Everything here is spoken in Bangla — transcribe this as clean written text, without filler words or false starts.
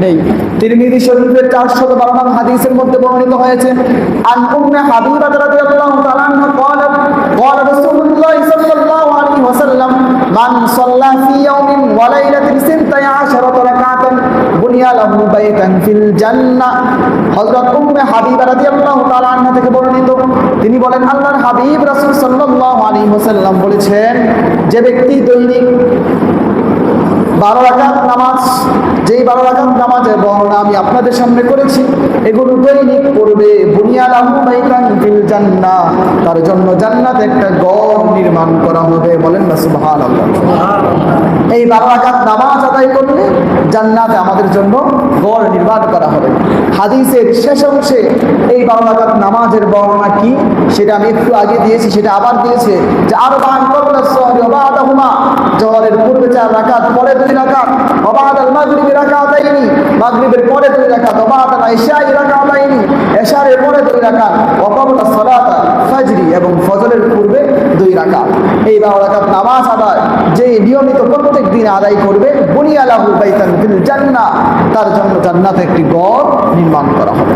নেই। তিরমিজি শরীফের 412 নং হাদিসের মধ্যে বর্ণিত হয়েছে, আন উম্মে হাবিবা রাদিয়াল্লাহু তাআলা আনহা ক্বালাত ক্বালা রাসূলুল্লাহ সাল্লাল্লাহু আলাইহি ওয়াসাল্লাম মান সাল্লা ফি ইয়াউমিন ওয়া লাইলাতিন 12 রাকাতান বুনিয়া লাহু বাইতান ফিল জান্নাহ। হযরত উম্মে হাবিবা রাদিয়াল্লাহু তাআলা আনহা থেকে বর্ণিত, তিনি বলেন আল্লাহর হাবিব রাসূল সাল্লাল্লাহু আলাইহি ওয়াসাল্লাম বলেছেন, যে ব্যক্তি দৈনিক 12 রাকাত নামাজ, যেই 12 রাকাত নামাজের বর্ণনা আমি আপনাদের সামনে করেছি, এগুলো দৈনিক পড়বে, বুনিয়া লাহু বাইতান ফিল জান্নাহ, তার জন্য জান্নাতে একটা ঘর নির্মাণ করা হবে। বলেন না সুবহানাল্লাহ। এই 12 রাকাত নামাজ আদায় করলে জান্নাতে আমাদের জন্য ঘর নির্মাণ করা হবে। হাদিসের শেষ অংশে এই 12 রাকাত নামাজের বর্ণনা কি সেটা আমি একটু আগে দিয়েছি, সেটা আবার দিয়েছে যে আরবান ক্বাবলা যহরি ওয়া বা'দাহুমা, জোহরের পূর্বে 4 রাকাত, পরে 2 রাকাত, ওয়া বা'দাল মাগরিবি রাকাতাইনি, মাগরিবের পরে 2 রাকাত, ওয়া বা'দাল ইশাই রাকাতাইনি, ইশারের পরে 2 রাকাত, ওয়া ক্বাবলা সালাতা ফজরি, এবং ফজরের পূর্বে 2 রাকাত। এই 12 রাকাত নামাজ আদায় যে নিয়মিত প্রত্যেক দিন আদায় করবে, বুনিয়া লাহু বাইতান ফিল জান্নাহ, তার জন্য জান্নাতে একটি ঘর নির্মাণ করা হবে।